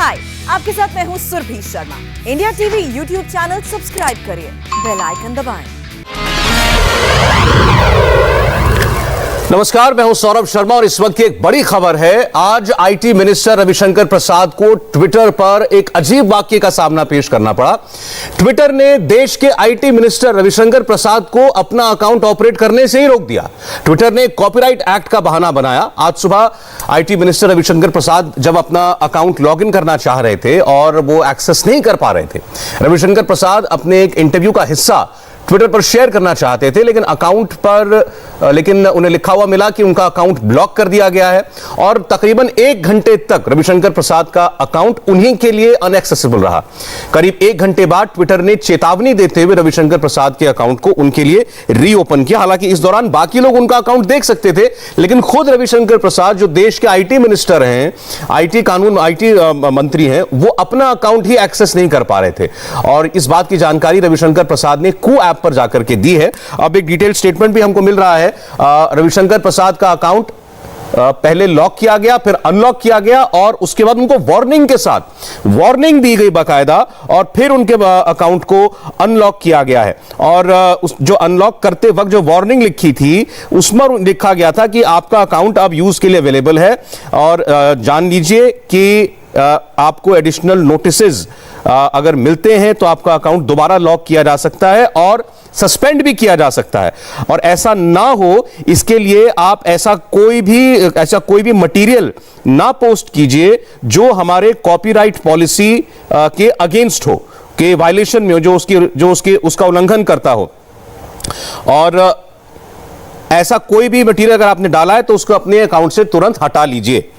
हाय, आपके साथ मैं हूँ Surbhi Sharma. India TV YouTube channel subscribe करिए, बेल आइकन दबाएं। नमस्कार, मैं हूं सौरभ शर्मा और इस वक्त की एक बड़ी खबर है। आज आईटी मिनिस्टर रविशंकर प्रसाद को ट्विटर पर एक अजीब वाक्य का सामना पेश करना पड़ा। ट्विटर ने देश के आईटी मिनिस्टर रविशंकर प्रसाद को अपना अकाउंट ऑपरेट करने से ही रोक दिया। ट्विटर ने कॉपीराइट एक्ट का बहाना बनाया। आज सुबह आईटी मिनिस्टर रविशंकर प्रसाद जब अपना अकाउंट लॉग इन करना चाह रहे थे और वो एक्सेस नहीं कर पा रहे थे, रविशंकर प्रसाद अपने एक इंटरव्यू का हिस्सा ट्विटर पर शेयर करना चाहते थे, लेकिन उन्हें लिखा हुआ मिला कि उनका अकाउंट ब्लॉक कर दिया गया है और तकरीबन 1 घंटे तक रविशंकर प्रसाद का अकाउंट उन्हीं के लिए अनएक्सेसिबल रहा। करीब 1 घंटे बाद ट्विटर ने चेतावनी देते हुए रविशंकर प्रसाद के अकाउंट को उनके लिए रीओपन किया। हालांकि इस दौरान बाकी लोग उनका अकाउंट देख सकते थे, लेकिन खुद रविशंकर प्रसाद जो देश के आईटी मिनिस्टर हैं, आईटी मंत्री हैं, वो अपना अकाउंट ही एक्सेस नहीं कर पा रहे थे। और इस बात की जानकारी रविशंकर प्रसाद ने कू ऐप पर जाकर के दी है। अब एक डिटेल स्टेटमेंट भी हमको मिल रहा है। रविशंकर प्रसाद का अकाउंट पहले लॉक किया गया, फिर अनलॉक किया गया और उसके बाद उनको वार्निंग के साथ वार्निंग दी गई बाकायदा, और फिर उनके अकाउंट को अनलॉक किया गया है। और जो अनलॉक करते वक्त जो वार्निंग लिखी थी उसमें लिखा गया था कि आपका अकाउंट अब यूज के लिए अवेलेबल है और जान लीजिए कि आपको एडिशनल नोटिसेस अगर मिलते हैं तो आपका अकाउंट दोबारा लॉक किया जा सकता है और सस्पेंड भी किया जा सकता है। और ऐसा ना हो, इसके लिए आप ऐसा कोई भी मटेरियल ना पोस्ट कीजिए जो हमारे कॉपीराइट पॉलिसी के अगेंस्ट हो, के वायलेशन में हो, उसका उल्लंघन करता हो। और ऐसा कोई भी मटेरियल अगर आपने डाला है तो उसको अपने अकाउंट से तुरंत हटा लीजिए।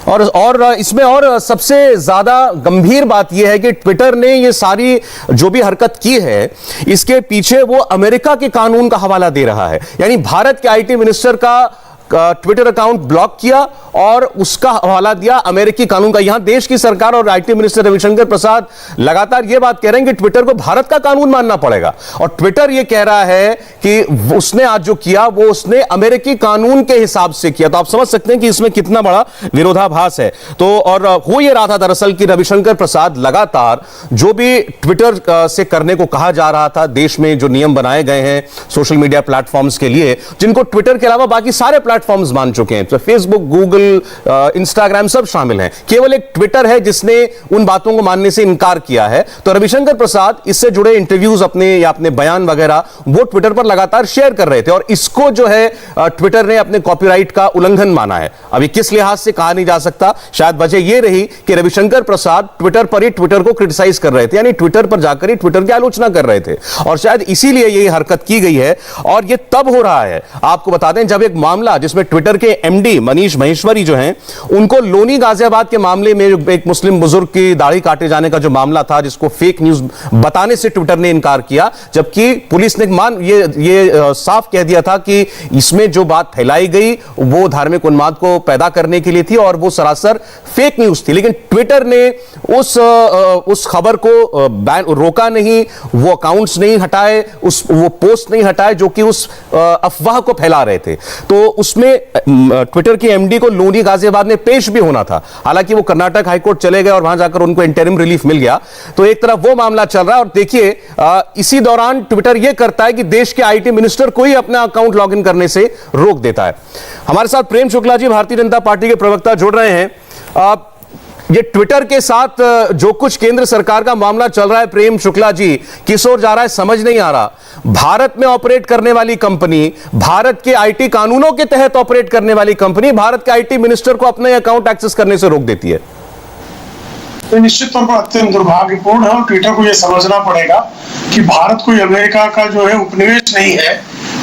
और इसमें और सबसे ज्यादा गंभीर बात यह है कि ट्विटर ने ये सारी जो भी हरकत की है, इसके पीछे वो अमेरिका के कानून का हवाला दे रहा है। यानी भारत के आईटी मिनिस्टर का ट्विटर अकाउंट ब्लॉक किया और उसका हवाला दिया अमेरिकी कानून का। यहां देश की सरकार और आईटी मिनिस्टर रविशंकर प्रसाद लगातार यह बात कह रहे हैं कि ट्विटर को भारत का कानून मानना पड़ेगा, और ट्विटर यह कह रहा है कि उसने आज जो किया वो उसने अमेरिकी कानून के हिसाब से किया। तो आप समझ सकते हैं कि इसमें कितना बड़ा विरोधाभास है। तो और हो यह रहा था दरअसल कि रविशंकर प्रसाद लगातार जो भी ट्विटर से करने को कहा जा रहा था, देश में जो नियम बनाए गए हैं सोशल मीडिया प्लेटफॉर्म्स के लिए, जिनको ट्विटर के अलावा बाकी सारे प्लेटफॉर्म्स मान चुके हैं, तो फेसबुक, गूगल, इंस्टाग्राम सब शामिल हैं, केवल एक ट्विटर है जिसने उन बातों को मानने से इनकार किया है। तो रविशंकर प्रसाद इससे जुड़े इंटरव्यूज अपने बयान वगैरह वो ट्विटर पर लगातार शेयर कर रहे थे, और इसको जो है ट्विटर ने अपने कॉपीराइट का उल्लंघन माना है। अभी किस लिहाज से कहा नहीं जा सकता, शायद वजह यह रही कि रविशंकर प्रसाद ट्विटर पर ही ट्विटर को क्रिटिसाइज कर रहे थे, यानी ट्विटर पर जाकर ही ट्विटर की आलोचना कर रहे थे, और शायद इसीलिए यह हरकत की गई है। और यह तब हो रहा है, आपको बता दें, जब एक मामला जिसमें ट्विटर के एमडी मनीष महेश्वरी जो हैं, उनको लोनी गाजियाबाद के मामले में एक मुस्लिम बुजुर्ग की दाढ़ी काटे जाने का जो मामला था, जिसको फेक न्यूज बताने से ट्विटर ने इनकार किया, जबकि पुलिस ने ये साफ कह दिया था कि इसमें जो बात फैलाई गई वो धार्मिक उन्माद को पैदा करने के लिए थी और वो सरासर फेक न्यूज थी। लेकिन ट्विटर ने उस खबर को रोका नहीं, वो अकाउंट्स नहीं हटाए, वो पोस्ट नहीं हटाए जो कि उस अफवाह को फैला रहे थे। तो उसमें ट्विटर के एमडी को लोनी गाजियाबाद में पेश भी होना था। हालांकि वो कर्नाटक हाईकोर्ट चले गए और वहां जाकर उनको इंटरिम रिलीफ मिल गया। तो एक तरफ वो मामला चल रहा है, और देखिए इसी दौरान ट्विटर ये करता है कि देश के आईटी मिनिस्टर को ही अपना अकाउंट लॉगिन करने से रोक देता है। हमारे साथ प्रेम शुक्ला जी, भारतीय जनता पार्टी के प्रवक्ता, जुड़ रहे हैं। ये ट्विटर के साथ जो कुछ केंद्र सरकार का मामला चल रहा है, प्रेम शुक्ला जी, किस ओर जा रहा है समझ नहीं आ रहा। भारत में ऑपरेट करने वाली कंपनी, भारत के आईटी कानूनों के तहत ऑपरेट करने वाली कंपनी, भारत के आईटी मिनिस्टर को अपने अकाउंट एक्सेस करने से रोक देती है। तो निश्चित तौर पर अत्यंत दुर्भाग्यपूर्ण है, और ट्विटर को यह समझना पड़ेगा कि भारत कोई अमेरिका का जो है उपनिवेश नहीं है,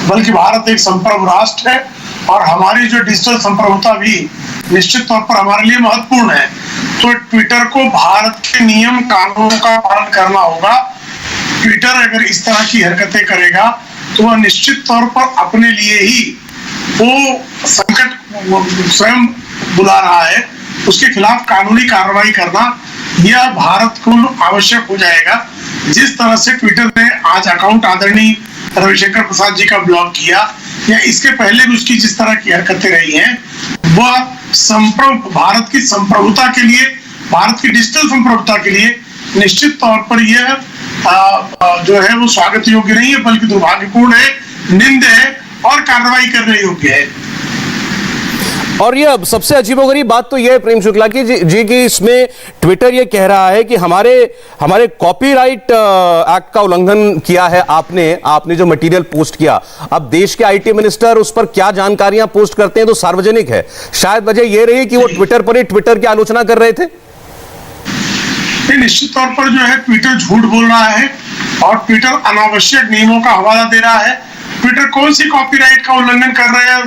बल्कि भारत एक संप्रभु राष्ट्र है, और हमारी जो डिजिटल संप्रभुता भी निश्चित तौर पर हमारे लिए महत्वपूर्ण है। तो ट्विटर को भारत के नियम कानूनों का पालन करना होगा। ट्विटर अगर इस तरह की हरकतें करेगा तो वह निश्चित तौर पर अपने लिए ही वो संकट स्वयं बुला रहा है। उसके खिलाफ कानूनी कार्रवाई करना यह भारत को आवश्यक हो जाएगा। जिस तरह से ट्विटर ने आज अकाउंट आदरणीय रविशंकर प्रसाद जी का ब्लॉक किया, या इसके पहले भी उसकी जिस तरह की हरकतें रही हैं, वह भारत की संप्रभुता के लिए, भारत की डिजिटल संप्रभुता के लिए निश्चित तौर पर यह जो है वो स्वागत योग्य नहीं है, बल्कि दुर्भाग्यपूर्ण है, निंद है और कार्रवाई करने योग्य है। और ये सबसे अजीबोगरीब बात तो यह है प्रेम शुक्ला की जी कि इसमें ट्विटर ये कह रहा है कि हमारे कॉपीराइट एक्ट का उल्लंघन किया है आपने जो मटेरियल पोस्ट किया। अब देश के आईटी मिनिस्टर उस पर क्या जानकारियां पोस्ट करते हैं तो सार्वजनिक है, शायद वजह यह रही कि वो ट्विटर पर ही ट्विटर की आलोचना कर रहे थे। निश्चित तौर पर जो है ट्विटर झूठ बोल रहा है और ट्विटर अनावश्यक नियमों का हवाला दे रहा है। ट्विटर कौन सी कॉपीराइट का उल्लंघन कर रहे हैं,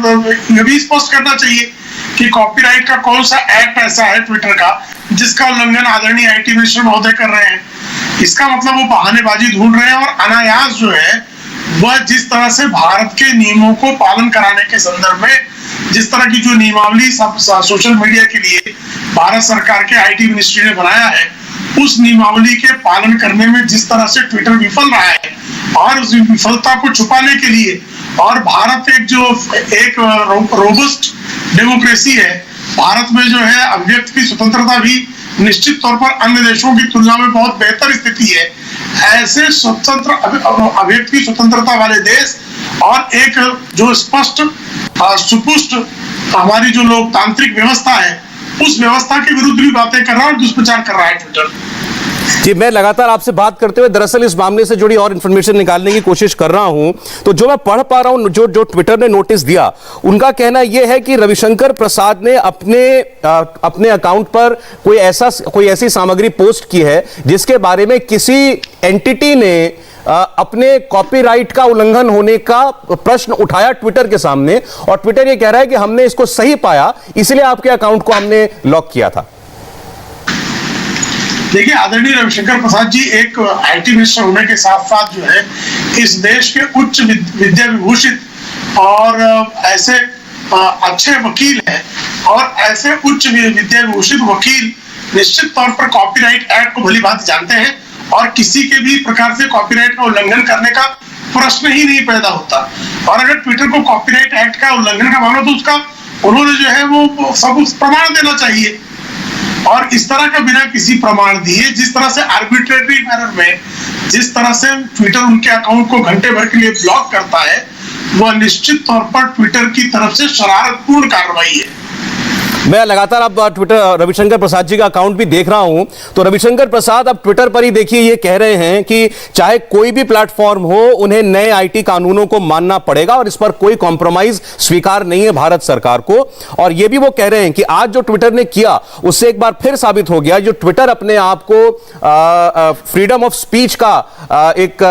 यह भी स्पष्ट करना चाहिए कि कॉपीराइट का कौन सा एक्ट ऐसा है ट्विटर का जिसका उल्लंघन आदरणीय आईटी मिनिस्टर महोदय कर रहे हैं। इसका मतलब वो बहानेबाजी ढूंढ रहे हैं और अनायास जो है वह जिस तरह से भारत के नियमों को पालन कराने के संदर्भ में जिस तरह की जो नियमावली सोशल मीडिया के लिए भारत सरकार के आईटी मिनिस्ट्री ने बनाया है, उस नियमावली के पालन करने में जिस तरह से ट्विटर विफल रहा है और उस विफलता को छुपाने के लिए, और भारत एक रोबस्ट डेमोक्रेसी है, भारत में जो है अभिव्यक्ति की स्वतंत्रता भी निश्चित तौर पर अन्य देशों की तुलना में बहुत बेहतर स्थिति है। ऐसे स्वतंत्र अभिव्यक्ति की स्वतंत्रता वाले देश और एक जो स्पष्ट सुपुष्ट हमारी जो लोकतांत्रिक व्यवस्था है, उस व्यवस्था के विरुद्ध भी बातें कर रहा है और दुष्प्रचार कर रहा है ट्विटर। जी, मैं लगातार आपसे बात करते हुए दरअसल इस मामले से जुड़ी और इंफॉर्मेशन निकालने की कोशिश कर रहा हूं, तो जो मैं पढ़ पा रहा हूं, जो ट्विटर ने नोटिस दिया, उनका कहना यह है कि रविशंकर प्रसाद ने अपने अकाउंट पर कोई ऐसी सामग्री पोस्ट की है जिसके बारे में किसी एंटिटी ने अपने कॉपीराइट का उल्लंघन होने का प्रश्न उठाया ट्विटर के सामने, और ट्विटर ये कह रहा है कि हमने इसको सही पाया, इसलिए आपके अकाउंट को हमने लॉक किया था। देखिए, आदरणीय रविशंकर प्रसाद जी एक आईटी मिनिस्टर होने के साथ साथ जो है इस देश के उच्च विद्या विभूषित और ऐसे अच्छे वकील हैं, और ऐसे उच्च विद्या विभूषित वकील निश्चित तौर पर कॉपीराइट एक्ट को भली भांति जानते हैं और किसी के भी प्रकार से कॉपीराइट का उल्लंघन करने का प्रश्न ही नहीं पैदा होता। और अगर ट्विटर को कॉपीराइट एक्ट का उल्लंघन का मामला, तो उसका उन्होंने जो है वो सब प्रमाण देना चाहिए, और इस तरह का बिना किसी प्रमाण दिए जिस तरह से आर्बिट्रेटरी मैनर में जिस तरह से ट्विटर उनके अकाउंट को घंटे भर के लिए ब्लॉक करता है, वह निश्चित तौर पर ट्विटर की तरफ से शरारतपूर्ण कार्रवाई है। मैं लगातार अब ट्विटर रविशंकर प्रसाद जी का अकाउंट भी देख रहा हूं, तो रविशंकर प्रसाद अब ट्विटर पर ही देखिए ये कह रहे हैं कि चाहे कोई भी प्लेटफॉर्म हो, उन्हें नए आईटी कानूनों को मानना पड़ेगा और इस पर कोई कॉम्प्रोमाइज स्वीकार नहीं है भारत सरकार को। और ये भी वो कह रहे हैं कि आज जो ट्विटर ने किया उससे एक बार फिर साबित हो गया, जो ट्विटर अपने आप को फ्रीडम ऑफ स्पीच का एक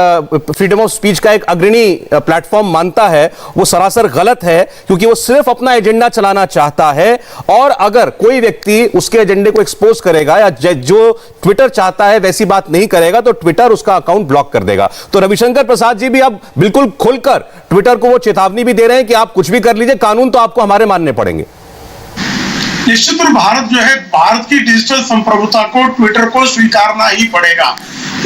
अग्रणी प्लेटफॉर्म मानता है, वो सरासर गलत है, क्योंकि वो सिर्फ अपना एजेंडा चलाना चाहता है, और अगर कोई व्यक्ति उसके एजेंडे को एक्सपोज करेगा या जो ट्विटर चाहता है वैसी बात नहीं करेगा, तो ट्विटर उसका अकाउंट ब्लॉक कर देगा। तो रविशंकर प्रसाद जी भी अब बिल्कुल खुलकर ट्विटर को वो चेतावनी भी दे रहे हैं कि आप कुछ भी कर लीजिए, कानून तो आपको हमारे मानने पड़ेंगे। निश्चित रूप भारत जो है, भारत की डिजिटल संप्रभुता को ट्विटर को स्वीकारना ही पड़ेगा।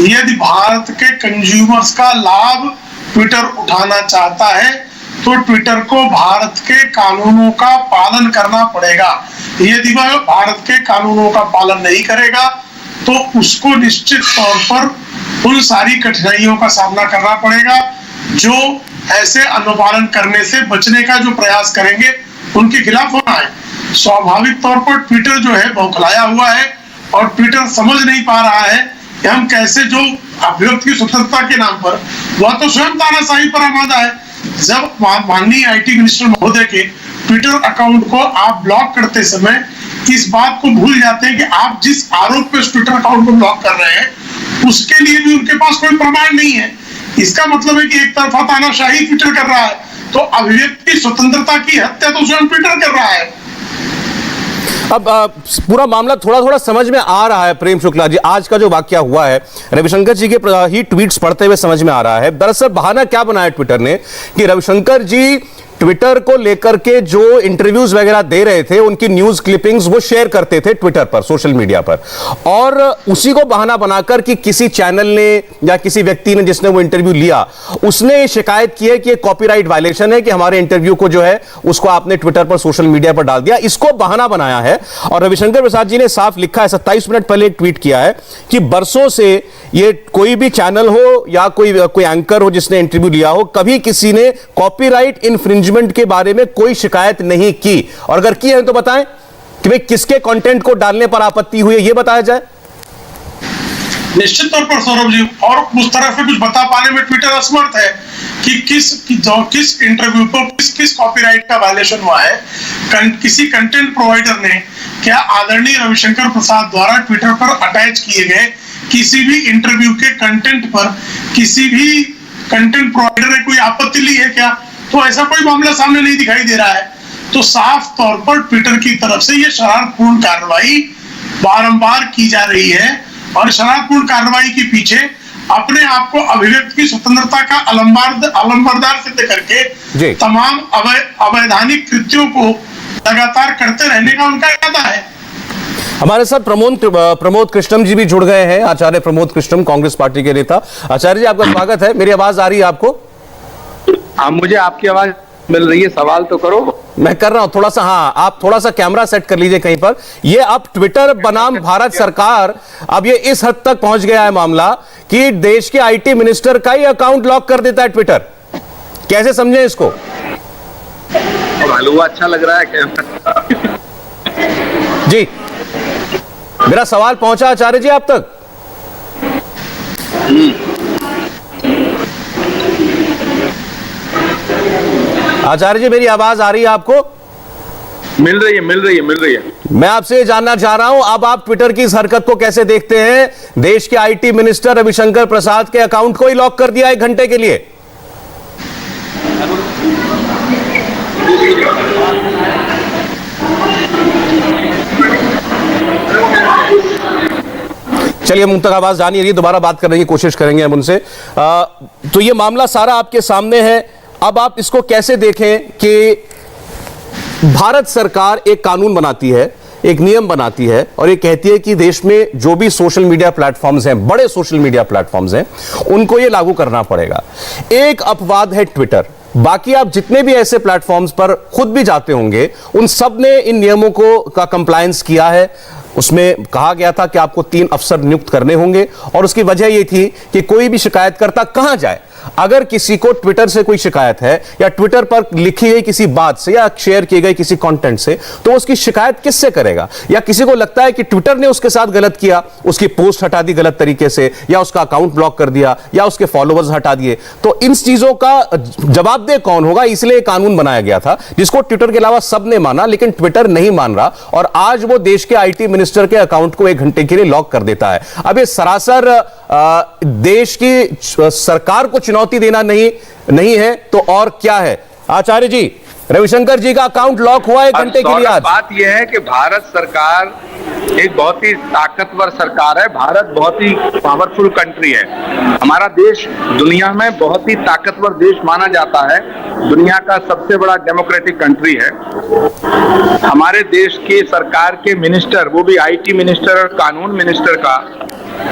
यदि भारत के कंज्यूमर्स का लाभ ट्विटर उठाना चाहता है तो ट्विटर को भारत के कानूनों का पालन करना पड़ेगा। यदि वह भारत के कानूनों का पालन नहीं करेगा तो उसको निश्चित तौर पर उन सारी कठिनाइयों का सामना करना पड़ेगा जो ऐसे अनुपालन करने से बचने का जो प्रयास करेंगे उनके खिलाफ होना है। स्वाभाविक तौर पर ट्विटर जो है बौखलाया हुआ है और ट्विटर समझ नहीं पा रहा है कि हम कैसे जो अभिव्यक्ति की स्वतंत्रता के नाम पर, वह तो स्वयं तानाशाही पर आमादा है। जब माननीय आईटी मिनिस्टर महोदय के ट्विटर अकाउंट को आप ब्लॉक करते समय इस बात को भूल जाते हैं कि आप जिस आरोप पे ट्विटर अकाउंट को ब्लॉक कर रहे हैं उसके लिए भी उनके पास कोई प्रमाण नहीं है, इसका मतलब है कि एक तरफा तानाशाही ट्विटर कर रहा है, तो अभिव्यक्ति स्वतंत्रता की हत्या तो स्वयं ट्विटर कर रहा है। अब पूरा मामला थोड़ा थोड़ा समझ में आ रहा है प्रेम शुक्ला जी। आज का जो वाकया हुआ है रविशंकर जी के ही ट्वीट्स पढ़ते हुए समझ में आ रहा है। दरअसल बहाना क्या बनाया ट्विटर ने कि रविशंकर जी ट्विटर को लेकर के जो इंटरव्यूज वगैरह दे रहे थे, उनकी न्यूज क्लिपिंग्स वो शेयर करते थे ट्विटर पर, सोशल मीडिया पर, और उसी को बहाना बनाकर कि किसी चैनल ने या किसी व्यक्ति ने जिसने वो इंटरव्यू लिया, उसने ये शिकायत की है कि कॉपीराइट वायलेशन है कि हमारे इंटरव्यू को जो है उसको आपने ट्विटर पर, सोशल मीडिया पर डाल दिया। इसको बहाना बनाया है और रविशंकर प्रसाद जी ने साफ लिखा है, 27 मिनट पहले एक ट्वीट किया है कि बरसों से ये कोई भी चैनल हो या कोई एंकर हो जिसने इंटरव्यू लिया हो, कभी किसी ने कॉपीराइट इन्फ्रिंजमेंट के बारे में कोई शिकायत नहीं की, और अगर की है तो बताएं कि भाई किसके कंटेंट को डालने पर आपत्ति हुई है, ये बताया जाए। निश्चित तौर पर सौरभ जी, और उस तरह से कुछ बता पाने में ट्विटर असमर्थ है कि किस इंटरव्यू पर किस कॉपीराइट का वायलेशन हुआ है। किसी कंटेंट प्रोवाइडर ने क्या आदरणीय रविशंकर प्रसाद द्वारा ट्विटर पर अटैच किए गए किसी भी इंटरव्यू के कंटेंट पर किसी भी कंटेंट प्रोवाइडर ने कोई आपत्ति ली है क्या? तो ऐसा कोई मामला सामने नहीं दिखाई दे रहा है। तो साफ तौर पर ट्विटर की तरफ से ये शरारतपूर्ण कार्रवाई बारंबार की जा रही है, और शरारतपूर्ण कार्रवाई के पीछे अपने आप को अभिव्यक्ति की स्वतंत्रता का अलंबरदार सिद्ध करके तमाम अवैधानिक कृत्यों को लगातार करते रहने का उनका इरादा है। हमारे साथ प्रमोद कृष्णम जी भी जुड़ गए हैं, आचार्य प्रमोद कृष्णम, कांग्रेस पार्टी के नेता। आचार्य जी, आपका स्वागत है। मेरी आवाज आ रही है आपको? हाँ, मुझे आपकी आवाज मिल रही है। सवाल तो करो। मैं कर रहा हूं थोड़ा सा। हाँ, आप थोड़ा सा कैमरा सेट कर लीजिए कहीं पर। ये अब ट्विटर बनाम भारत सरकार, अब ये इस हद तक पहुंच गया है मामला कि देश के आईटी मिनिस्टर का ही अकाउंट लॉक कर देता है ट्विटर। कैसे समझें इसको? हलवा अच्छा लग रहा है क्या? जी, मेरा सवाल पहुंचा आचार्य जी आप तक? आचार्य जी, मेरी आवाज आ रही है आपको? मिल रही है। मैं आपसे ये जानना चाह रहा हूं, अब आप ट्विटर की इस हरकत को कैसे देखते हैं? देश के आईटी मिनिस्टर रविशंकर प्रसाद के अकाउंट को ही लॉक कर दिया 1 घंटे के लिए। चलिए, मुझ तक आवाज जानी रही, दोबारा बात करने की कोशिश करेंगे हम उनसे। तो ये मामला सारा आपके सामने है। अब आप इसको कैसे देखें कि भारत सरकार एक कानून बनाती है, एक नियम बनाती है, और ये कहती है कि देश में जो भी सोशल मीडिया प्लेटफॉर्म्स हैं, बड़े सोशल मीडिया प्लेटफॉर्म्स हैं, उनको ये लागू करना पड़ेगा। एक अपवाद है ट्विटर, बाकी आप जितने भी ऐसे प्लेटफॉर्म्स पर खुद भी जाते होंगे, उन सब ने इन नियमों का कंप्लायंस किया है। उसमें कहा गया था कि आपको 3 अफसर नियुक्त करने होंगे, और उसकी वजह यह थी कि कोई भी शिकायतकर्ता कहां जाए। अगर किसी को ट्विटर से कोई शिकायत है, या ट्विटर पर लिखी गई किसी बात से या शेयर किए गए किसी कंटेंट से, तो उसकी शिकायत किससे करेगा? या किसी को लगता है कि ट्विटर ने उसके साथ गलत किया, उसकी पोस्ट हटा दी गलत तरीके से, या उसका अकाउंट ब्लॉक कर दिया, या उसके फॉलोअर्स हटा दिए, तो इन चीजों का जवाबदेह कौन होगा? इसलिए कानून बनाया गया था, जिसको ट्विटर के अलावा सबने माना, लेकिन ट्विटर नहीं मान रहा, और आज वो देश के आईटी मिनिस्टर के अकाउंट को 1 घंटे के लिए लॉक कर देता है। अब ये सरासर देश की सरकार को चुनौती देना नहीं है तो और क्या है? आचार्य जी, रविशंकर जी का अकाउंट लॉक हुआ 1 घंटे के लिए आज। बात यह है कि भारत सरकार एक बहुत ही ताकतवर सरकार है। भारत बहुत ही पावरफुल कंट्री है। हमारा देश दुनिया में बहुत ही ताकतवर देश माना जाता है। दुनिया का सबसे बड़ा डेमोक्रेटिक कंट्री है। हमारे देश के सरकार के मिनिस्टर, वो भी आईटी मिनिस्टर और कानून मिनिस्टर का,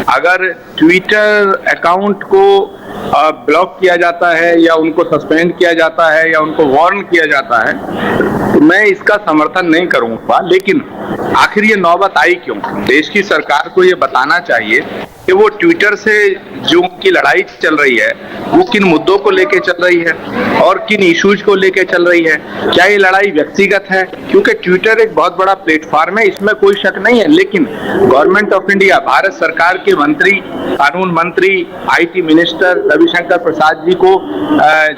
अगर ट्विटर अकाउंट को ब्लॉक किया जाता है, या उनको सस्पेंड किया जाता है, या उनको वार्न किया जाता है, तो मैं इसका समर्थन नहीं करूंगा। लेकिन आखिर ये नौबत आई क्यों? देश की सरकार को ये बताना चाहिए कि वो ट्विटर से जो उनकी लड़ाई चल रही है, वो किन मुद्दों को लेके चल रही है और किन इश्यूज को लेके चल रही है। क्या ये लड़ाई व्यक्तिगत है? क्योंकि ट्विटर एक बहुत बड़ा प्लेटफॉर्म है, इसमें कोई शक नहीं है। लेकिन गवर्नमेंट ऑफ इंडिया, भारत सरकार के मंत्री, कानून मंत्री, आईटी मिनिस्टर रविशंकर प्रसाद जी को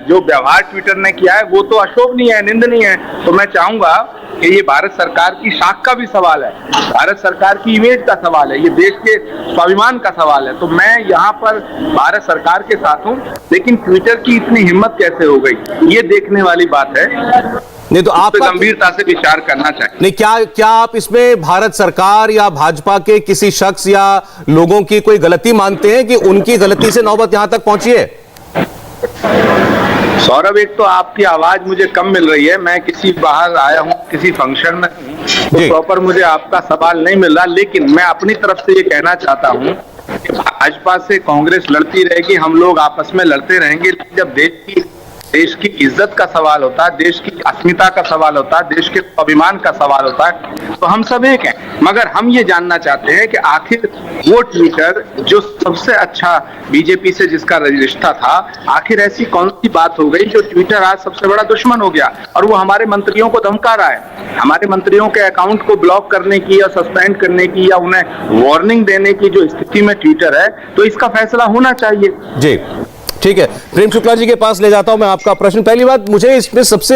जो व्यवहार ट्विटर ने किया है, वो तो अशोभनीय है, निंदनीय है। तो मैं चाहूंगा कि ये भारत सरकार की शाख का भी सवाल है, भारत सरकार की इमेज का सवाल है, ये देश के स्वाभिमान का सवाल है। तो मैं यहाँ पर भारत सरकार के साथ हूँ, लेकिन ट्विटर की इतनी हिम्मत कैसे हो गई, ये देखने वाली बात है। नहीं तो आप गंभीरता से विचार करना चाहिए। नहीं, क्या आप इसमें भारत सरकार या भाजपा के किसी शख्स या लोगों की कोई गलती मानते हैं कि उनकी गलती से नौबत यहां तक पहुंची है? सौरभ, एक तो आपकी आवाज मुझे कम मिल रही है, मैं किसी बाहर आया हूँ, किसी फंक्शन में हूँ, तो प्रॉपर मुझे आपका सवाल नहीं मिल रहा। लेकिन मैं अपनी तरफ से ये कहना चाहता हूँ कि भाजपा से कांग्रेस लड़ती रहेगी, हम लोग आपस में लड़ते रहेंगे। जब देश की इज्जत का सवाल होता है, देश की अस्मिता का सवाल होता है, देश के स्वाभिमान का सवाल होता है, तो हम सब एक हैं। मगर हम ये जानना चाहते हैं कि आखिर वो ट्विटर जो सबसे अच्छा बीजेपी से जिसका रिश्ता था, आखिर ऐसी कौन सी बात हो गई जो ट्विटर आज सबसे बड़ा दुश्मन हो गया और वो हमारे मंत्रियों को धमका रहा है। हमारे मंत्रियों के अकाउंट को ब्लॉक करने की या सस्पेंड करने की या उन्हें वार्निंग देने की जो स्थिति में ट्विटर है, तो इसका फैसला होना चाहिए। जी ठीक है, प्रेम शुक्ला जी के पास ले जाता हूं मैं आपका प्रश्न। पहली बात, मुझे इसमें सबसे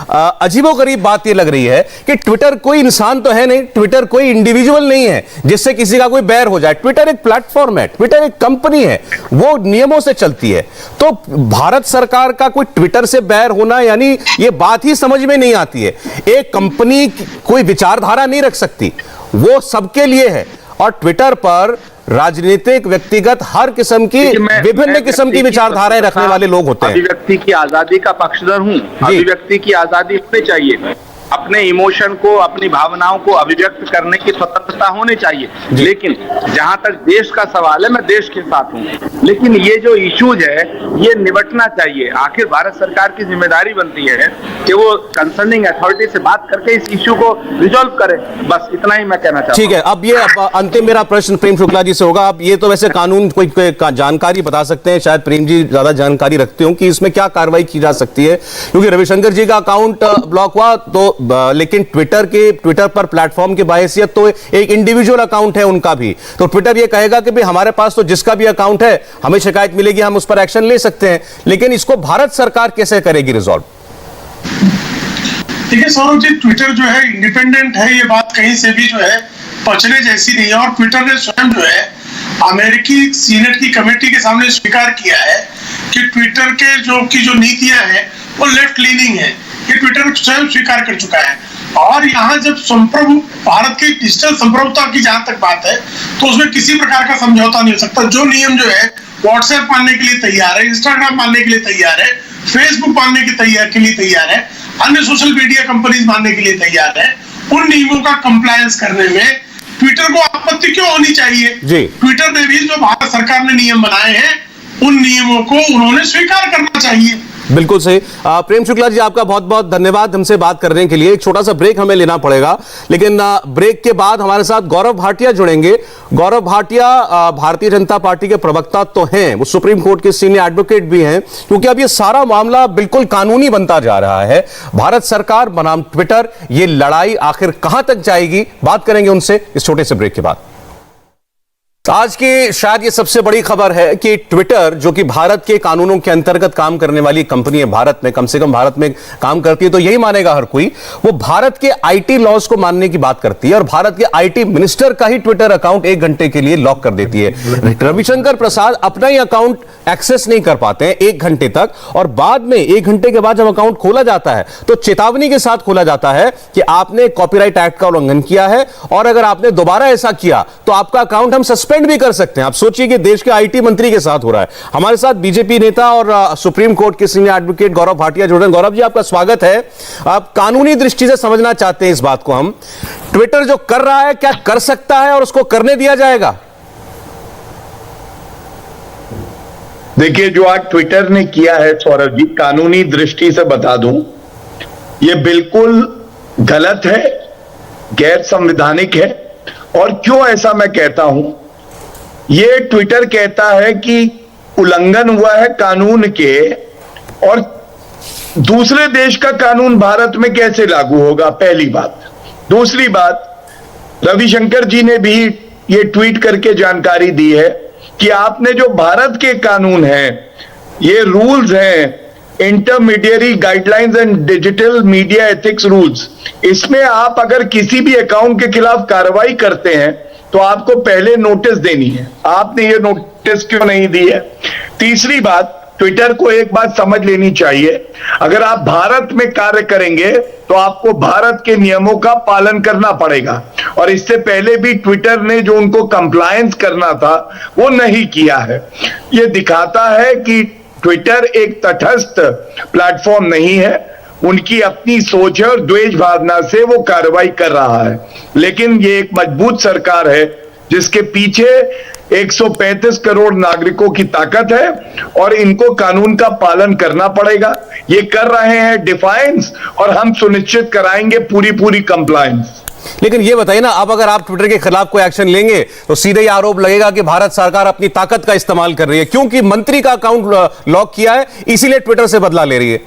अजीबोगरीब बात ये लग रही है कि ट्विटर कोई इंसान तो है नहीं, ट्विटर कोई इंडिविजुअल नहीं है जिससे किसी का कोई बैर हो जाए। ट्विटर एक प्लेटफॉर्म है, ट्विटर एक कंपनी है, वो नियमों से चलती है। तो भारत सरकार का कोई ट्विटर से बैर होना, यानी ये बात ही समझ में नहीं आती है। एक कंपनी कोई विचारधारा नहीं रख सकती, वो सबके लिए है। और ट्विटर पर राजनीतिक, व्यक्तिगत, हर किस्म की विभिन्न किस्म की विचारधाराएं रखने वाले लोग होते हैं। अभिव्यक्ति की आजादी का पक्षधर हूं, अभिव्यक्ति की आजादी होनी चाहिए, अपने इमोशन को, अपनी भावनाओं को अभिव्यक्त करने की स्वतंत्रता होनी चाहिए। लेकिन जहां तक देश का सवाल है, मैं देश के साथ हूं, लेकिन ये जो इश्यूज है ये निपटना चाहिए। आखिर भारत सरकार की जिम्मेदारी बनती है कि वो कंसर्निंग अथॉरिटी से बात करके इस इश्यू को रिजॉल्व करे। बस इतना ही मैं कहना चाहता हूं। ठीक है, अब ये अंतिम मेरा प्रश्न प्रेम शुक्ला जी से होगा। अब ये तो वैसे कानून कोई जानकारी बता सकते हैं, शायद प्रेम जी ज्यादा जानकारी रखते हो कि इसमें क्या कार्रवाई की जा सकती है, क्योंकि रविशंकर जी का अकाउंट ब्लॉक हुआ तो लेकिन ट्विटर पर प्लेटफॉर्म की बायसियत तो एक इंडिविजुअल अकाउंट है उनका भी, तो ट्विटर ये कहेगा कि भाई हमारे पास तो जिसका भी अकाउंट है हमें शिकायत मिलेगी, हम उस पर एक्शन ले सकते हैं। लेकिन इसको भारत सरकार कैसे करेगी रिजॉल्व? देखिए सौरभ जी, ट्विटर जो है इंडिपेंडेंट है, ये बात कहीं से भी जो है पचने जैसी नहीं है। और ट्विटर ने स्वयं जो है अमेरिकी सीनेट की कमेटी के सामने स्वीकार किया है कि ट्विटर के जो नीतियां हैं वो लेफ्ट लीनिंग है। ये ट्विटर स्वयं स्वीकार कर चुका है। और यहाँ जब भारत की डिजिटल संप्रभुता की जहां तक बात है, तो उसमें किसी प्रकार का समझौता नहीं हो सकता। जो नियम जो है व्हाट्सएप मानने के लिए तैयार है, इंस्टाग्राम मानने के लिए तैयार है, फेसबुक मानने के लिए तैयार है, अन्य सोशल मीडिया कंपनीज मानने के लिए तैयार है, उन नियमों का कंप्लायंस करने में ट्विटर को आपत्ति क्यों होनी चाहिए? ट्विटर ने भी जो भारत सरकार ने नियम बनाए हैं, उन नियमों को उन्होंने स्वीकार करना चाहिए। बिल्कुल सही। प्रेम शुक्ला जी, आपका बहुत बहुत धन्यवाद हमसे बात करने के लिए। एक छोटा सा ब्रेक हमें लेना पड़ेगा, लेकिन ब्रेक के बाद हमारे साथ गौरव भाटिया जुड़ेंगे। गौरव भाटिया भारतीय जनता पार्टी के प्रवक्ता तो हैं, वो सुप्रीम कोर्ट के सीनियर एडवोकेट भी हैं, क्योंकि अब ये सारा मामला बिल्कुल कानूनी बनता जा रहा है। भारत सरकार बनाम ट्विटर, ये लड़ाई आखिर कहां तक जाएगी, बात करेंगे उनसे इस छोटे से ब्रेक के बाद। आज की शायद ये सबसे बड़ी खबर है कि ट्विटर, जो कि भारत के कानूनों के अंतर्गत काम करने वाली कंपनी है, भारत में कम से कम भारत में काम करती है, तो यही मानेगा हर कोई, वो भारत के आईटी लॉज को मानने की बात करती है और भारत के आईटी मिनिस्टर का ही ट्विटर अकाउंट 1 घंटे के लिए लॉक कर देती है। रविशंकर प्रसाद अपना ही अकाउंट एक्सेस नहीं कर पाते हैं 1 घंटे तक, और बाद में 1 घंटे के बाद जब अकाउंट खोला जाता है तो चेतावनी के साथ खोला जाता है कि आपने कॉपीराइट एक्ट का उल्लंघन किया है, और अगर आपने दोबारा ऐसा किया तो आपका अकाउंट हम सस्पेंड भी कर सकते हैं। आप सोचिए कि देश के आईटी मंत्री के साथ हो रहा है। हमारे साथ बीजेपी नेता और सुप्रीम कोर्ट के सीनियर एडवोकेट गौरव भाटिया जुड़ रहे हैं। गौरव जी, आपका स्वागत है। आप कानूनी दृष्टि से समझना चाहते हैं इस बात को हम, ट्विटर जो कर रहा है क्या कर सकता है और उसको करने दिया जाएगा? देखिए, जो आज ट्विटर ने किया है सौरभ जी, कानूनी दृष्टि से बता दूं, यह बिल्कुल गलत है, गैर संवैधानिक है। और क्यों ऐसा मैं कहता हूं, ये ट्विटर कहता है कि उल्लंघन हुआ है कानून के, और दूसरे देश का कानून भारत में कैसे लागू होगा, पहली बात। दूसरी बात, रविशंकर जी ने भी ये ट्वीट करके जानकारी दी है कि आपने जो भारत के कानून हैं, ये रूल्स हैं, intermediary guidelines and digital media ethics rules, इसमें आप अगर किसी भी अकाउंट के खिलाफ कार्रवाई करते हैं तो आपको पहले नोटिस देनी है। आपने ये नोटिस क्यों नहीं दी है? तीसरी बात, ट्विटर को एक बात समझ लेनी चाहिए, अगर आप भारत में कार्य करेंगे तो आपको भारत के नियमों का पालन करना पड़ेगा, और इससे पहले भी ट्विटर ने जो उनको कंप्लायंस करना था वो नहीं किया है। ये दिखाता है कि ट्विटर एक तटस्थ प्लेटफॉर्म नहीं है, उनकी अपनी सोच है और द्वेष भावना से वो कार्रवाई कर रहा है। लेकिन ये एक मजबूत सरकार है जिसके पीछे 135 करोड़ नागरिकों की ताकत है और इनको कानून का पालन करना पड़ेगा। ये कर रहे हैं डिफाइंस और हम सुनिश्चित कराएंगे पूरी कंप्लायंस। लेकिन ये बताइए ना, अब अगर आप ट्विटर के खिलाफ कोई एक्शन लेंगे तो सीधे ही आरोप लगेगा कि भारत सरकार अपनी ताकत का इस्तेमाल कर रही है, क्योंकि मंत्री का अकाउंट लॉक किया है, इसीलिए ट्विटर से बदला ले रही है।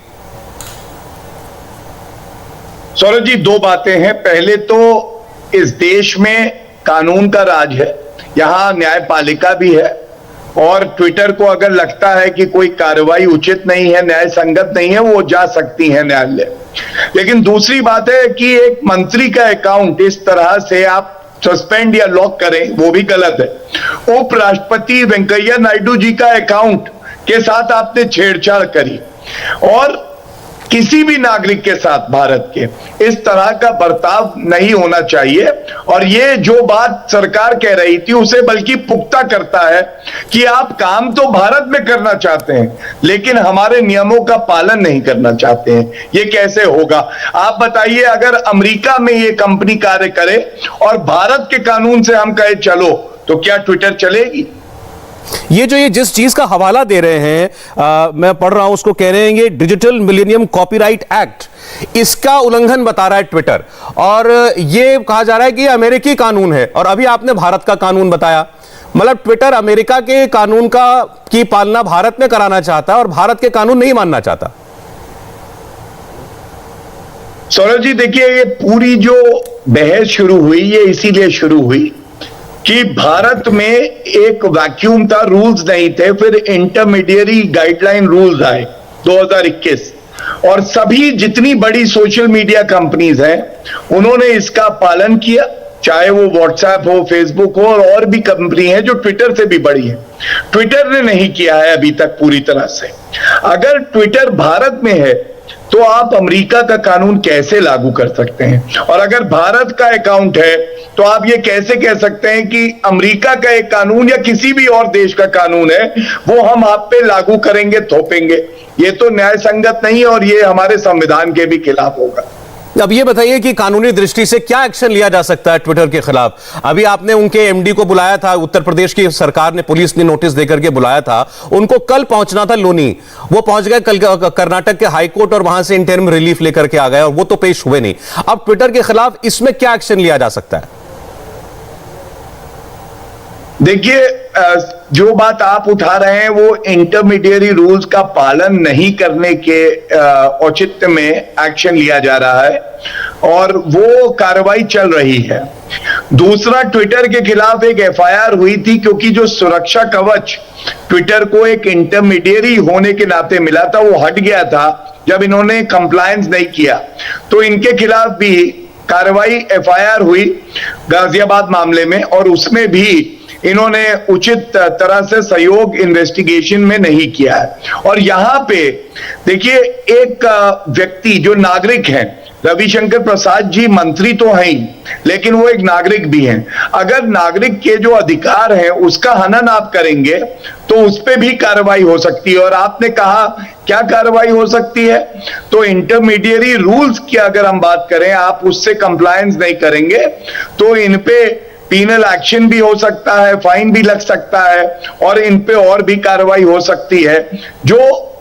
सौरभ जी, दो बातें हैं। पहले तो इस देश में कानून का राज है, यहां न्यायपालिका भी है और ट्विटर को अगर लगता है कि कोई कार्रवाई उचित नहीं है, न्याय संगत नहीं है, वो जा सकती है न्यायालय। लेकिन दूसरी बात है कि एक मंत्री का अकाउंट इस तरह से आप सस्पेंड या लॉक करें, वो भी गलत है। उपराष्ट्रपति वेंकैया नायडू जी का अकाउंट के साथ आपने छेड़छाड़ करी और किसी भी नागरिक के साथ भारत के इस तरह का बर्ताव नहीं होना चाहिए। और ये जो बात सरकार कह रही थी उसे बल्कि पुख्ता करता है कि आप काम तो भारत में करना चाहते हैं लेकिन हमारे नियमों का पालन नहीं करना चाहते हैं। ये कैसे होगा? आप बताइए, अगर अमेरिका में ये कंपनी कार्य करे और भारत के कानून से हम कहे चलो, तो क्या ट्विटर चलेगी? ये जिस चीज का हवाला दे रहे हैं, मैं पढ़ रहा हूं, उसको कह रहे हैं ये डिजिटल मिलेनियम कॉपीराइट एक्ट, इसका उल्लंघन बता रहा है ट्विटर। और ये कहा जा रहा है कि ये अमेरिकी कानून है और अभी आपने भारत का कानून बताया। मतलब ट्विटर अमेरिका के कानून की पालना भारत में कराना चाहता है और भारत के कानून नहीं मानना चाहता। सौरभ जी, देखिए, ये पूरी जो बहस शुरू हुई ये इसीलिए शुरू हुई कि भारत में एक वैक्यूम था, रूल्स नहीं थे, फिर इंटरमीडिएरी गाइडलाइन रूल्स आए 2021 और सभी जितनी बड़ी सोशल मीडिया कंपनीज हैं उन्होंने इसका पालन किया, चाहे वो व्हाट्सएप हो, फेसबुक हो और भी कंपनी है जो ट्विटर से भी बड़ी है। ट्विटर ने नहीं किया है अभी तक पूरी तरह से। अगर ट्विटर भारत में है तो आप अमेरिका का कानून कैसे लागू कर सकते हैं? और अगर भारत का अकाउंट है तो आप ये कैसे कह सकते हैं कि अमेरिका का एक कानून या किसी भी और देश का कानून है वो हम आप पे लागू करेंगे, थोपेंगे? ये तो न्याय संगत नहीं है और ये हमारे संविधान के भी खिलाफ होगा। अब ये बताइए कि कानूनी दृष्टि से क्या एक्शन लिया जा सकता है ट्विटर के खिलाफ? अभी आपने उनके एमडी को बुलाया था, उत्तर प्रदेश की सरकार ने, पुलिस ने नोटिस देकर के बुलाया था, उनको कल पहुंचना था लोनी, वो पहुंच गए कल कर्नाटक के हाईकोर्ट और वहां से इंटरिम रिलीफ लेकर के आ गए और वो तो पेश हुए नहीं। अब ट्विटर के खिलाफ इसमें क्या एक्शन लिया जा सकता है? देखिए, जो बात आप उठा रहे हैं वो इंटरमीडिएरी रूल्स का पालन नहीं करने के औचित्य में एक्शन लिया जा रहा है और वो कार्रवाई चल रही है। दूसरा, ट्विटर के खिलाफ एक एफआईआर हुई थी क्योंकि जो सुरक्षा कवच ट्विटर को एक इंटरमीडिएरी होने के नाते मिला था वो हट गया था जब इन्होंने कंप्लायंस नहीं किया, तो इनके खिलाफ भी कार्रवाई एफआईआर हुई गाजियाबाद मामले में और उसमें भी इन्होंने उचित तरह से सहयोग इन्वेस्टिगेशन में नहीं किया है। और यहां पे देखिए, एक व्यक्ति जो नागरिक हैं, रविशंकर प्रसाद जी मंत्री तो हैं ही लेकिन वो एक नागरिक भी हैं। अगर नागरिक के जो अधिकार हैं उसका हनन आप करेंगे तो उस पे भी कार्रवाई हो सकती है। और आपने कहा क्या कार्रवाई हो सकती है, तो इंटरमीडिएरी रूल्स की अगर हम बात करें, आप उससे कंप्लायंस नहीं करेंगे तो इन पे पीनल एक्शन भी हो सकता है, फाइन भी लग सकता है और इन पे और भी कार्रवाई हो सकती है। जो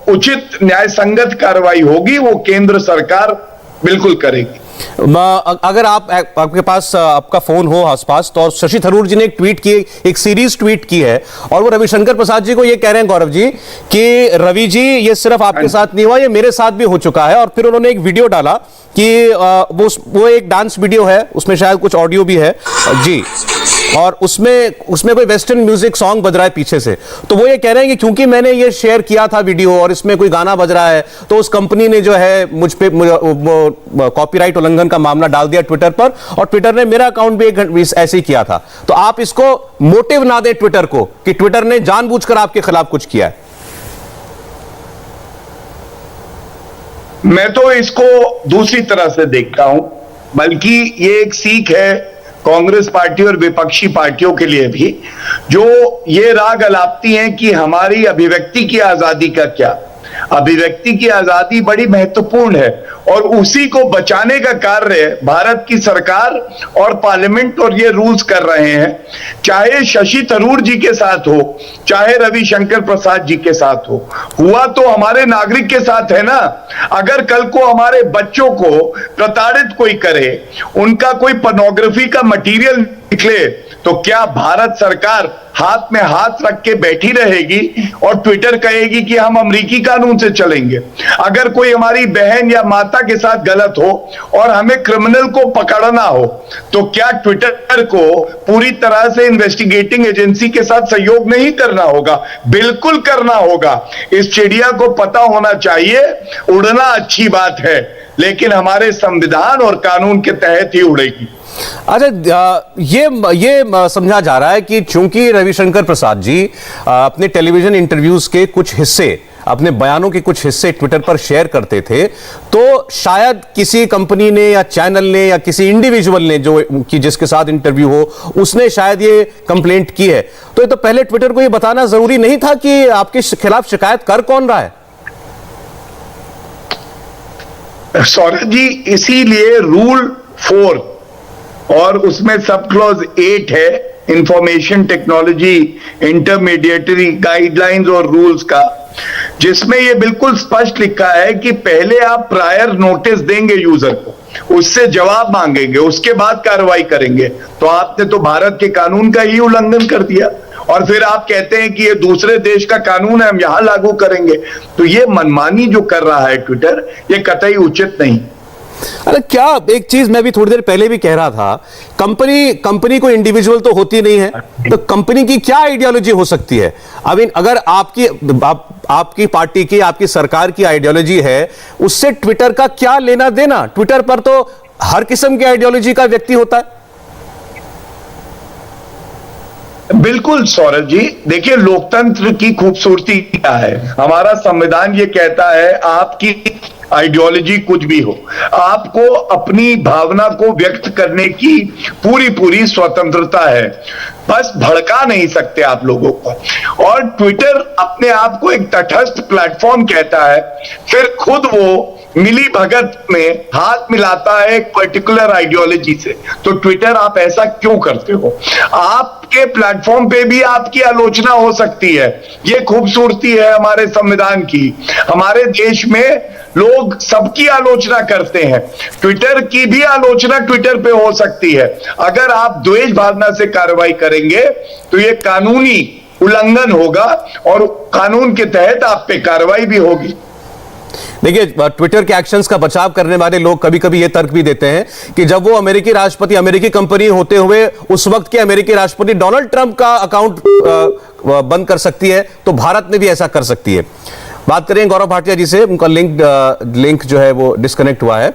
उचित न्याय संगत कार्रवाई होगी वो केंद्र सरकार बिल्कुल करेगी। अगर आपके पास आपका फोन हो आसपास, तो शशि थरूर जी ने एक ट्वीट की, एक सीरीज ट्वीट की है और वो रविशंकर प्रसाद जी को ये कह रहे हैं, गौरव जी, कि रवि जी ये सिर्फ आपके साथ नहीं हुआ, ये मेरे साथ भी हो चुका है। और फिर उन्होंने एक वीडियो डाला कि वो एक डांस वीडियो है, उसमें शायद कुछ ऑडियो भी है जी, और उसमें कोई वेस्टर्न म्यूजिक सॉन्ग बज रहा है पीछे से। तो वो ये कह रहे हैं कि क्योंकि मैंने ये शेयर किया था वीडियो और इसमें कोई गाना बज रहा है तो उस कंपनी ने जो है मुझ पे कॉपीराइट उल्लंघन का मामला डाल दिया ट्विटर पर, और ट्विटर ने मेरा अकाउंट भी ऐसे ही किया था। तो आप इसको मोटिव ना दें ट्विटर को कि ट्विटर ने जानबूझकर आपके खिलाफ कुछ किया है। मैं तो इसको दूसरी तरह से देखता हूं, बल्कि ये एक सीख है कांग्रेस पार्टी और विपक्षी पार्टियों के लिए भी जो ये राग अलापती हैं कि हमारी अभिव्यक्ति की आजादी का क्या। अभिव्यक्ति की आजादी बड़ी महत्वपूर्ण है और उसी को बचाने का कार्य भारत की सरकार और पार्लियामेंट और ये रूल्स कर रहे हैं। चाहे शशि थरूर जी के साथ हो, चाहे रविशंकर प्रसाद जी के साथ हो, हुआ तो हमारे नागरिक के साथ है ना। अगर कल को हमारे बच्चों को प्रताड़ित कोई करे, उनका कोई पोर्नोग्राफी का मटेरियल निकले, तो क्या भारत सरकार हाथ में हाथ रख के बैठी रहेगी और ट्विटर कहेगी कि हम अमेरिकी कानून से चलेंगे? अगर कोई हमारी बहन या माता के साथ गलत हो और हमें क्रिमिनल को पकड़ना हो, तो क्या ट्विटर को पूरी तरह से इन्वेस्टिगेटिंग एजेंसी के साथ सहयोग नहीं करना होगा? बिल्कुल करना होगा। इस चिड़िया को पता होना चाहिए उड़ना अच्छी बात है, लेकिन हमारे संविधान और कानून के तहत ही उड़ेगी। अच्छा, ये समझा जा रहा है कि चूंकि रविशंकर प्रसाद जी अपने टेलीविजन इंटरव्यूज के कुछ हिस्से, अपने बयानों के कुछ हिस्से ट्विटर पर शेयर करते थे, तो शायद किसी कंपनी ने या चैनल ने या किसी इंडिविजुअल ने जो कि जिसके साथ इंटरव्यू हो, उसने शायद ये कंप्लेंट की है। तो ये तो पहले ट्विटर को ये बताना जरूरी नहीं था कि आपके खिलाफ शिकायत कर कौन रहा है? सौरभ जी, इसीलिए रूल 4 और उसमें सब क्लॉज 8 है इंफॉर्मेशन टेक्नोलॉजी इंटरमीडिएटरी गाइडलाइंस और रूल्स का, जिसमें यह बिल्कुल स्पष्ट लिखा है कि पहले आप प्रायर नोटिस देंगे यूजर को, उससे जवाब मांगेंगे, उसके बाद कार्रवाई करेंगे। तो आपने तो भारत के कानून का ही उल्लंघन कर दिया और फिर आप कहते हैं कि ये दूसरे देश का कानून है, हम यहां लागू करेंगे। तो ये मनमानी जो कर रहा है ट्विटर, ये कतई उचित नहीं। अरे क्या, एक चीज मैं भी थोड़ी देर पहले भी कह रहा था, कंपनी को इंडिविजुअल तो होती नहीं है, तो कंपनी की क्या आइडियोलॉजी हो सकती है? आई मीन, अगर आपकी पार्टी की, आपकी सरकार की आइडियोलॉजी है, उससे ट्विटर का क्या लेना देना? ट्विटर पर तो हर किस्म की आइडियोलॉजी का व्यक्ति होता है। बिल्कुल सौरभ जी, देखिए लोकतंत्र की खूबसूरती क्या है। हमारा संविधान ये कहता है आपकी आइडियोलॉजी कुछ भी हो, आपको अपनी भावना को व्यक्त करने की पूरी स्वतंत्रता है, बस भड़का नहीं सकते आप लोगों को। और ट्विटर अपने आप को एक तटस्थ प्लेटफॉर्म कहता है, फिर खुद वो मिली भगत में हाथ मिलाता है एक पर्टिकुलर आइडियोलॉजी से। तो ट्विटर आप ऐसा क्यों करते हो? आपके प्लेटफॉर्म पे भी आपकी आलोचना हो सकती है, ये खूबसूरती है हमारे संविधान की। हमारे देश में लोग सबकी आलोचना करते हैं, ट्विटर की भी आलोचना ट्विटर पे हो सकती है। अगर आप द्वेष भावना से कार्रवाई करेंगे तो ये कानूनी उल्लंघन होगा और कानून के तहत आप पे कार्रवाई भी होगी। देखिए, ट्विटर के एक्शंस का बचाव करने वाले लोग कभी कभी यह तर्क भी देते हैं कि जब वो अमेरिकी राष्ट्रपति, अमेरिकी कंपनी होते हुए उस वक्त के अमेरिकी राष्ट्रपति डोनाल्ड ट्रंप का अकाउंट बंद कर सकती है, तो भारत में भी ऐसा कर सकती है। बात करें गौरव भाटिया जी से, उनका लिंक जो है वो डिस्कनेक्ट हुआ है।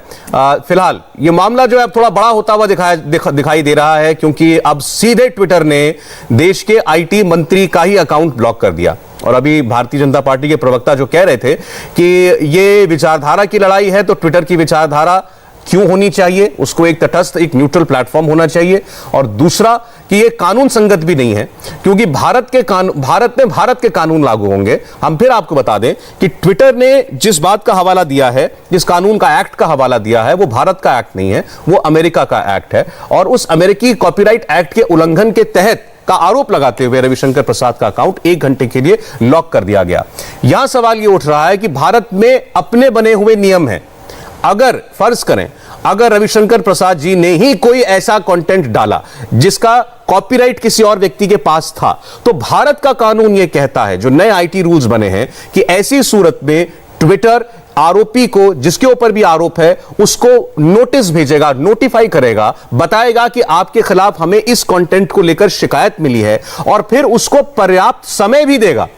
फिलहाल ये मामला जो है थोड़ा बड़ा होता हुआ दिखाई दे रहा है, क्योंकि अब सीधे ट्विटर ने देश के आईटी मंत्री का ही अकाउंट ब्लॉक कर दिया। और अभी भारतीय जनता पार्टी के प्रवक्ता जो कह रहे थे कि ये विचारधारा की लड़ाई है, तो ट्विटर की विचारधारा क्यों होनी चाहिए, उसको एक तटस्थ, एक न्यूट्रल प्लेटफॉर्म होना चाहिए। और दूसरा कि ये कानून संगत भी नहीं है, क्योंकि भारत में भारत के कानून लागू होंगे। हम फिर आपको बता दें कि ट्विटर ने जिस बात का हवाला दिया है, जिस कानून का एक्ट का हवाला दिया है, वो भारत का एक्ट नहीं है, वो अमेरिका का एक्ट है। और उस अमेरिकी कॉपीराइट एक्ट के उल्लंघन के तहत का आरोप लगाते हुए रविशंकर प्रसाद का अकाउंट 1 घंटे के लिए लॉक कर दिया गया। यहां सवाल यह उठ रहा है कि भारत में अपने बने हुए नियम हैं। अगर फर्ज करें, अगर रविशंकर प्रसाद जी ने ही कोई ऐसा कंटेंट डाला जिसका कॉपीराइट किसी और व्यक्ति के पास था, तो भारत का कानून यह कहता है, जो नए आईटी रूल्स बने हैं, कि ऐसी सूरत में ट्विटर आरोपी को, जिसके ऊपर भी आरोप है, उसको नोटिस भेजेगा, नोटिफाई करेगा, बताएगा कि आपके खिलाफ हमें इस कंटेंट को लेकर शिकायत मिली है, और फिर उसको पर्याप्त समय भी देगा।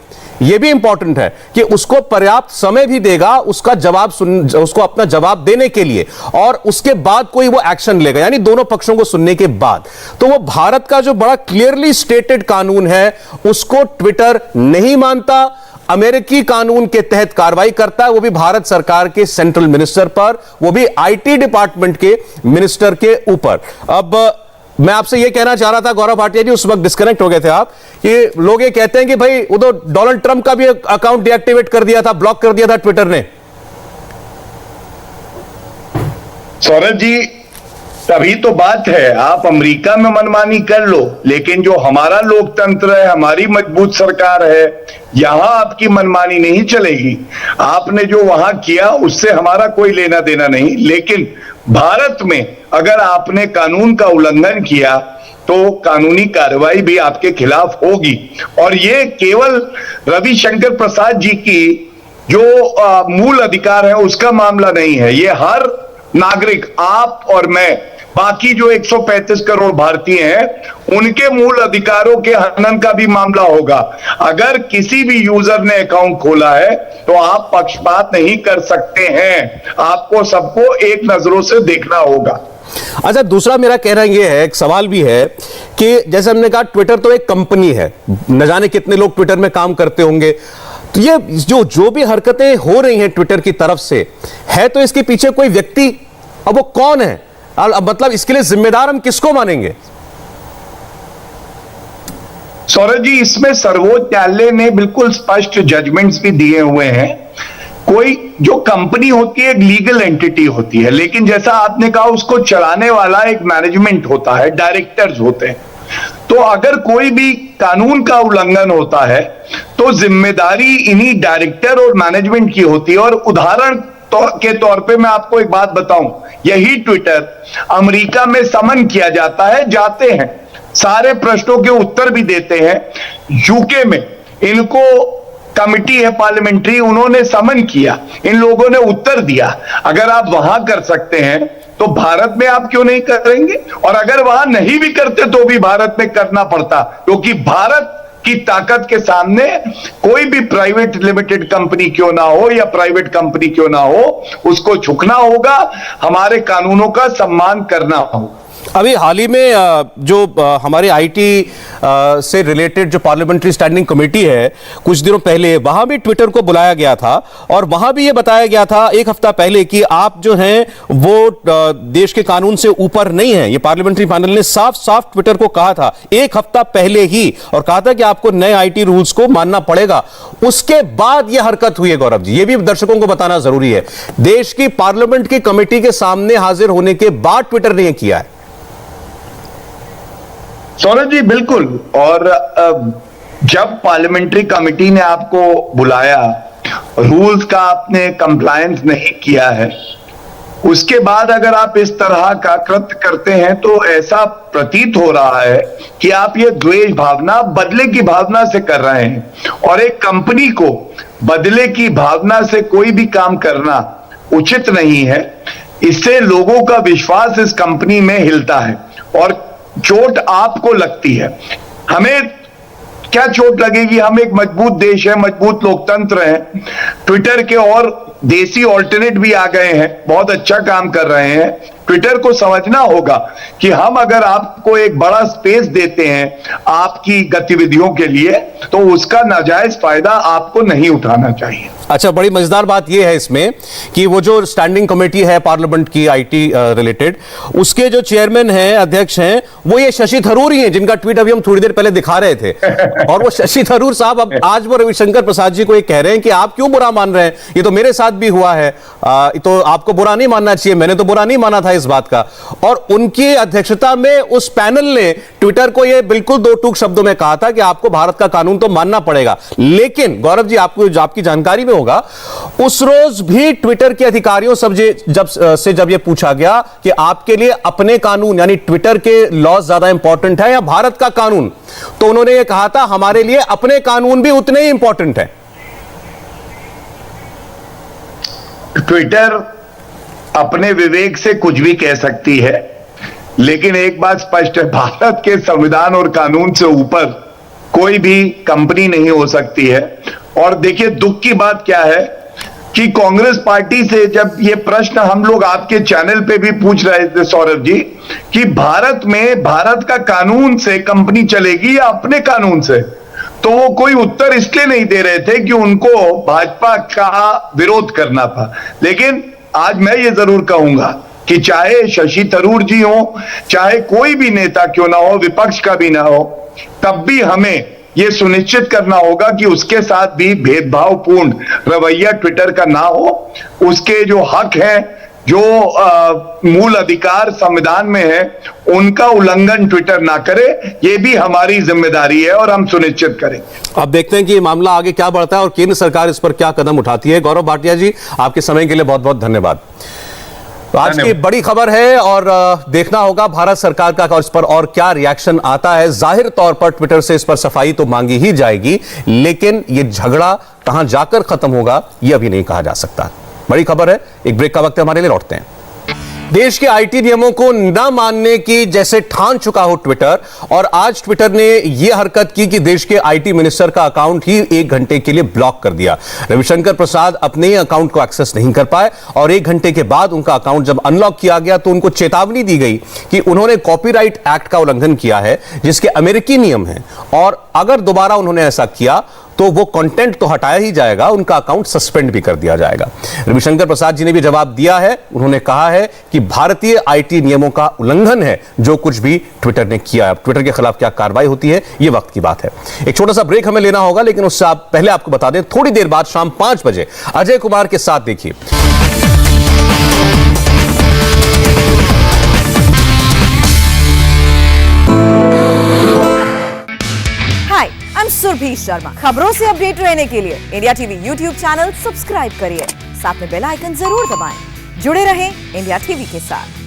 यह भी इंपॉर्टेंट है कि उसको पर्याप्त समय भी देगा उसका जवाब उसको अपना जवाब देने के लिए, और उसके बाद कोई वो एक्शन लेगा, यानी दोनों पक्षों को सुनने के बाद। तो वो भारत का जो बड़ा क्लियरली स्टेटेड कानून है, उसको ट्विटर नहीं मानता, अमेरिकी कानून के तहत कार्रवाई करता है, वो भी भारत सरकार के सेंट्रल मिनिस्टर पर, वो भी आईटी डिपार्टमेंट के मिनिस्टर के ऊपर। अब मैं आपसे यह कहना चाह रहा था गौरव भाटिया जी, उस वक्त डिस्कनेक्ट हो गए थे आप, कि लोग ये कहते हैं कि भाई वो तो डोनाल्ड ट्रंप का भी अकाउंट डीएक्टिवेट कर दिया था, ब्लॉक कर दिया था ट्विटर ने। सौरभ जी, तभी तो बात है, आप अमेरिका में मनमानी कर लो, लेकिन जो हमारा लोकतंत्र है, हमारी मजबूत सरकार है, यहां आपकी मनमानी नहीं चलेगी। आपने जो वहां किया उससे हमारा कोई लेना देना नहीं, लेकिन भारत में अगर आपने कानून का उल्लंघन किया तो कानूनी कार्रवाई भी आपके खिलाफ होगी। और ये केवल रविशंकर प्रसाद जी की जो मूल अधिकार है उसका मामला नहीं है, ये हर नागरिक, आप और मैं, बाकी जो 135 करोड़ भारतीय हैं, उनके मूल अधिकारों के हनन का भी मामला होगा। अगर किसी भी यूजर ने अकाउंट खोला है तो आप पक्षपात नहीं कर सकते हैं, आपको सबको एक नजरों से देखना होगा। अच्छा, दूसरा मेरा कहना यह है, एक सवाल भी है कि जैसे हमने कहा ट्विटर तो एक कंपनी है, न जाने कितने लोग ट्विटर में काम करते होंगे, तो ये जो भी हरकतें हो रही हैं ट्विटर की तरफ से, है तो इसके पीछे कोई व्यक्ति, अब वो कौन है, मतलब इसके लिए जिम्मेदार हम किसको मानेंगे? सौरभ जी, इसमें सर्वोच्च न्यायालय ने बिल्कुल स्पष्ट जजमेंट्स भी दिए हुए हैं। कोई जो कंपनी होती है एक लीगल एंटिटी होती है, लेकिन जैसा आपने कहा उसको चलाने वाला एक मैनेजमेंट होता है, डायरेक्टर्स होते हैं। तो अगर कोई भी कानून का उल्लंघन होता है तो जिम्मेदारी इन्हीं डायरेक्टर और मैनेजमेंट की होती है। और उदाहरण के तौर पे मैं आपको एक बात बताऊं, यही ट्विटर अमेरिका में समन किया जाता है, जाते हैं, सारे प्रश्नों के उत्तर भी देते हैं। यूके में इनको कमिटी है पार्लियामेंट्री, उन्होंने समन किया, इन लोगों ने उत्तर दिया। अगर आप वहां कर सकते हैं तो भारत में आप क्यों नहीं करेंगे? और अगर वहां नहीं भी करते तो भी भारत में करना पड़ता, क्योंकि भारत की ताकत के सामने कोई भी प्राइवेट लिमिटेड कंपनी क्यों ना हो या प्राइवेट कंपनी क्यों ना हो, उसको झुकना होगा, हमारे कानूनों का सम्मान करना होगा। अभी हाल ही में जो हमारे आईटी से रिलेटेड जो पार्लियामेंट्री स्टैंडिंग कमेटी है, कुछ दिनों पहले वहां भी ट्विटर को बुलाया गया था और वहां भी ये बताया गया था एक हफ्ता पहले कि आप जो हैं वो देश के कानून से ऊपर नहीं हैं। ये पार्लियामेंट्री पैनल ने साफ साफ ट्विटर को कहा था एक हफ्ता पहले ही, और कहा था कि आपको नए आईटी रूल्स को मानना पड़ेगा। उसके बाद यह हरकत हुई है गौरव जी, ये भी दर्शकों को बताना जरूरी है। देश की पार्लियामेंट की कमेटी के सामने हाजिर होने के बाद ट्विटर ने यह किया है। सौरभ जी, बिल्कुल। और जब पार्लियामेंट्री कमेटी ने आपको बुलाया, रूल्स का आपने कंप्लायंस नहीं किया है, उसके बाद अगर आप इस तरह का कृत्य करते हैं तो ऐसा प्रतीत हो रहा है कि आप ये द्वेष भावना, बदले की भावना से कर रहे हैं। और एक कंपनी को बदले की भावना से कोई भी काम करना उचित नहीं है। इससे लोगों का विश्वास इस कंपनी में हिलता है और चोट आपको लगती है। हमें क्या चोट लगेगी? हम एक मजबूत देश है, मजबूत लोकतंत्र है। ट्विटर के और देसी ऑल्टरनेट भी आ गए हैं, बहुत अच्छा काम कर रहे हैं। ट्विटर को समझना होगा कि हम अगर आपको एक बड़ा स्पेस देते हैं आपकी गतिविधियों के लिए, तो उसका नाजायज फायदा आपको नहीं उठाना चाहिए। अच्छा, बड़ी मजेदार बात यह है इसमें कि वो जो स्टैंडिंग कमेटी है पार्लियामेंट की आईटी रिलेटेड, उसके जो चेयरमैन हैं, अध्यक्ष हैं, वो ये शशि थरूर ही हैं, जिनका ट्वीट अभी हम थोड़ी देर पहले दिखा रहे थे। और वो शशि थरूर साहब अब आज वो रविशंकर प्रसाद जी को ये कह रहे हैं कि आप क्यों बुरा मान रहे हैं, ये तो मेरे साथ भी हुआ है, तो आपको बुरा नहीं मानना चाहिए, मैंने तो बुरा नहीं माना था इस बात का। और उनकी अध्यक्षता में उस पैनल ने ट्विटर को यह बिल्कुल दो टूक शब्दों में कहा था कि आपको भारत का कानून तो मानना पड़ेगा। लेकिन गौरव जी, आपको आपकी जानकारी में होगा, उस रोज भी ट्विटर के अधिकारियों जब यह पूछा गया कि आपके लिए अपने कानून यानी ट्विटर के लॉ ज्यादा इंपॉर्टेंट है या भारत का कानून, तो उन्होंने यह कहा था हमारे लिए अपने कानून भी उतने ही इंपॉर्टेंट है। ट्विटर अपने विवेक से कुछ भी कह सकती है, लेकिन एक बात स्पष्ट है, भारत के संविधान और कानून से ऊपर कोई भी कंपनी नहीं हो सकती है। और देखिए, दुख की बात क्या है कि कांग्रेस पार्टी से जब ये प्रश्न हम लोग आपके चैनल पे भी पूछ रहे थे सौरभ जी, कि भारत में भारत का कानून से कंपनी चलेगी या अपने कानून से, तो वो कोई उत्तर इसलिए नहीं दे रहे थे कि उनको भाजपा का विरोध करना था। लेकिन आज मैं ये जरूर कहूंगा कि चाहे शशि थरूर जी हो, चाहे कोई भी नेता क्यों ना हो, विपक्ष का भी ना हो, तब भी हमें यह सुनिश्चित करना होगा कि उसके साथ भी भेदभावपूर्ण रवैया ट्विटर का ना हो। उसके जो हक है, जो मूल अधिकार संविधान में है, उनका उल्लंघन ट्विटर ना करे। ये भी हमारी जिम्मेदारी है और हम सुनिश्चित करेंगे। अब देखते हैं कि ये मामला आगे क्या बढ़ता है और केंद्र सरकार इस पर क्या कदम उठाती है। गौरव भाटिया जी, आपके समय के लिए बहुत बहुत धन्यवाद। तो आज की बड़ी खबर है और देखना होगा भारत सरकार का इस पर और क्या रिएक्शन आता है। जाहिर तौर पर ट्विटर से इस पर सफाई तो मांगी ही जाएगी, लेकिन ये झगड़ा कहां जाकर खत्म होगा यह अभी नहीं कहा जा सकता। बड़ी खबर है। एक ब्रेक का वक्त है, हमारे लिए लौटते हैं। देश के आईटी नियमों को न मानने की जैसे ठान चुका हो ट्विटर, और आज ट्विटर ने यह हरकत की कि देश के आईटी मिनिस्टर का अकाउंट ही 1 घंटे के लिए ब्लॉक कर दिया। रविशंकर प्रसाद अपने ही अकाउंट को एक्सेस नहीं कर पाए और 1 घंटे के बाद उनका अकाउंट जब अनलॉक किया गया तो उनको चेतावनी दी गई कि उन्होंने कॉपीराइट एक्ट का उल्लंघन किया है, जिसके अमेरिकी नियम हैं, और अगर दोबारा उन्होंने ऐसा किया तो वो कंटेंट तो हटाया ही जाएगा, उनका अकाउंट सस्पेंड भी कर दिया जाएगा। रविशंकर प्रसाद जी ने भी जवाब दिया है। उन्होंने कहा है कि भारतीय आईटी नियमों का उल्लंघन है जो कुछ भी ट्विटर ने किया। अब ट्विटर के खिलाफ क्या कार्रवाई होती है, ये वक्त की बात है। एक छोटा सा ब्रेक हमें लेना होगा, लेकिन उससे पहले आपको बता दें, थोड़ी देर बाद शाम 5 बजे अजय कुमार के साथ देखिए I'm सुरभि शर्मा। खबरों से अपडेट रहने के लिए India TV YouTube channel subscribe करिए, साथ में बेल आइकन जरूर दबाएं। जुड़े रहें इंडिया टीवी के साथ।